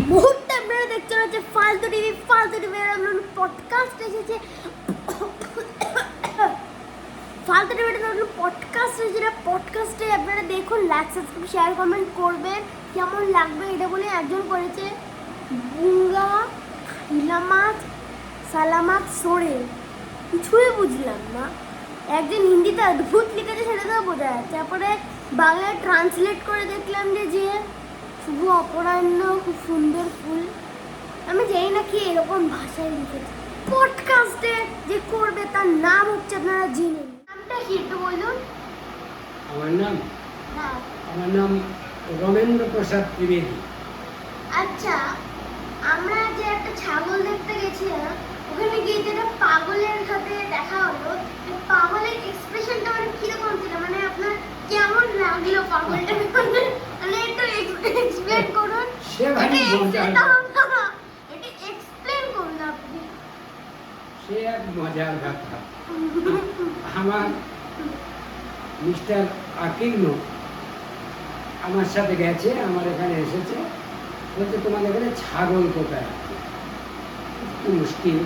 মুহূর্তে আপনারা দেখতে পাচ্ছেন ফালতু টিভি পডকাস্ট এসেছে। ফালতু টিভিতে নতুন পডকাস্ট এসেছে। পডকাস্টে আপনারা দেখুন, লাইক সাবস্ক্রাইব শেয়ার কমেন্ট করবেন। কেমন লাগবে এটা বলে একজন করেছে বুঙ্গা হিলামাত সালামাত সোরে, কিছুই বুঝলাম না। একজন হিন্দিতে অদ্ভুত লিখেছে, সেটা তো বোঝা যাচ্ছে। তারপরে বাংলায় ট্রান্সলেট করে দেখলাম যে শুভ অপরাহ্ন খুব সুন্দর ফুল। আমি জানি না কি এরকম ভাষায় লিখেছে। পডকাস্টে যে করবে তার নাম হচ্ছে, আপনারা জেনে নামটা কি একটু বলুন। আমার নাম রমেন্দ্র প্রসাদ ত্রিবেদী। আচ্ছা, আমরা যে একটা ছাগল দেখতে গেছিলাম, ওখানে গিয়ে যেটা পাগলের সাথে দেখা হলো, পাগলের এক্সপ্রেশনটা মানে কিরকম ছিল, মানে আপনার কেমন লাগলো পাগলটা? মানে একটু এক্সপ্লেন করুন। সে ভারী মজার, এটা এক্সপ্লেন করুন আপনি। সে এক মজার কথা। আমার মিস্টার আকির্ণ আমার সাথে গেছে, আমার এখানে এসেছে, বলছে তোমাদের এখানে ছাগল কোথায় আছে? একটু মুশকিল,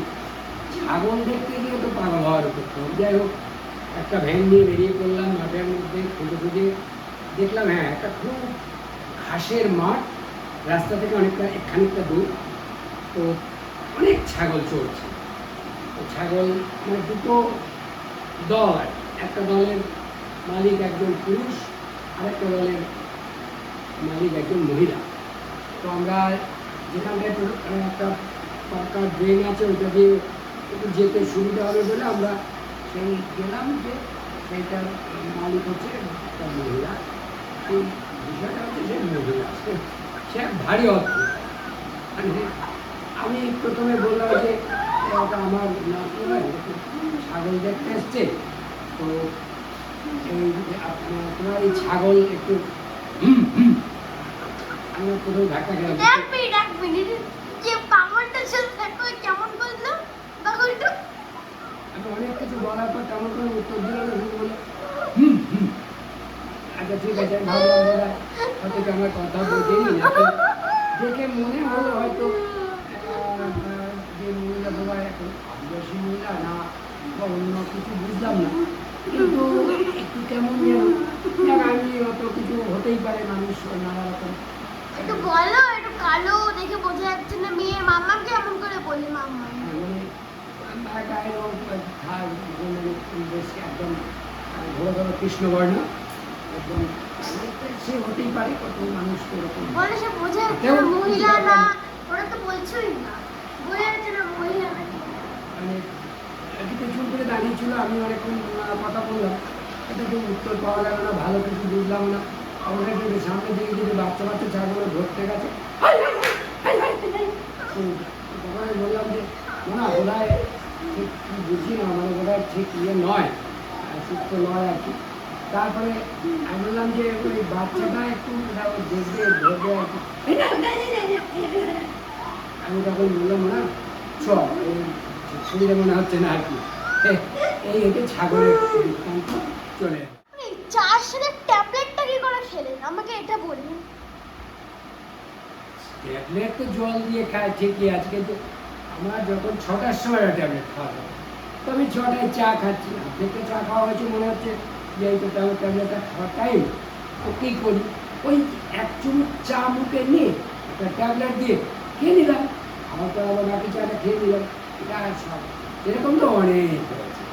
ছাগল দেখতে গিয়ে তো পাগল হওয়ার উপর। যাই হোক, একটা ভ্যান নিয়ে বেরিয়ে পড়লাম মাঠের মধ্যে, খুঁজে খুঁজে দেখলাম হ্যাঁ একটা খুব ঘাসের মাঠ, রাস্তা থেকে অনেকটা খানিকটা দূর। তো অনেক ছাগল চলছে। তো ছাগল মানে দুটো দল, একটা দলের মালিক একজন পুরুষ, আর একটা দলের মালিক একজন মহিলা। তো আমরা যেখানটায় একটা পাকা ড্রেন আছে, ওটা দিয়ে একটু যেতে সুবিধা হবে বলে আমরা সেই গেলাম, যে সেইটার মালিক হচ্ছে একটা মহিলা। এই বিষয়টা হচ্ছে যে মহিলা সে ভারী অদ্ভুত। মানে আমি প্রথমে বললাম যে ওটা আমার নাতি হয়, ছাগল দেখতে এসছে, তো এই তোমার এই ছাগল একটু আমি প্রথমে ধাক্কা খেলাম। এক মিনিট, যে পাগলটার সাথে কেমন বললো পাগলটা? আমি অনেক কিছু বলার পর কেমন করে উত্তর দিল না, বলে আচ্ছা ঠিক আছে। আমি ভাবলাম হয়তো কি আমার কথা বোঝেনি, দেখে মনে হলো হয়তো যে মহিলা সবাই এখন আদিবাসী মহিলা না বা অন্য কিছু, বুঝলাম না, কিন্তু একটু কেমন যেন আমি অত কিছু হতেই পারে, মানুষ নানা রকম। একটু বলো, একটু কালো দেখে বোঝা যাচ্ছে না। মেয়ের মাম্মাকে এমন করে বলি মাম্মা, একদম ঘোরা ধরো কৃষ্ণবর্ণ, একদম সে হতেই পারে, কত মানুষ এরকম বলে সে বোঝা যাচ্ছে না মহিলা না, ওরা তো বলছোই না, বোঝা যাচ্ছে না মহিলা না। মানে একটু চুল করে দাঁড়িয়েছিল, আমি অনেকক্ষণ কথা বললাম, এটা তো উত্তর পাওয়া গেল না, ভালো কিছু বুঝলাম না। আমরা যদি সামনে দিকে যদি বাচ্চা বাচ্চা ছাগল ধরতে গেছে, তখন বললাম যে না বোধহয় ঠিক বুঝি না, মানে বোধহয় ঠিক নয়, সুস্থ নয় আর কি। তারপরে আমি বললাম যে ওই বাচ্চাটা একটু দেখবে ধরবে আর কি। আমি তখন বললাম না চল, সুবিধা মনে হচ্ছে না আর কি। এই হচ্ছে ছাগলের বৃত্তান্ত। চলে চার সাথে ট্যাবলেটটা কি করে খেলেন আমাকে এটা বলুন। ট্যাবলেট তো জল দিয়ে খায় ঠিকই আছে, কিন্তু আমার যখন 6টার সময় ট্যাবলেট খাওয়া হবে, তো আমি 6টায় চা খাচ্ছি, থেকে চা খাওয়া হয়েছে মনে হচ্ছে যে এই তো ট্যাবলেটটা খাওয়ার টাইম। তো কী করি, ওই এক চুমুক চা মুখে নিয়ে একটা ট্যাবলেট দিয়ে খেয়ে নিলাম, আমার তো আবার বাকি চাটা খেয়ে নিলাম। এটা সব এরকম তো অনেক হয়েছে।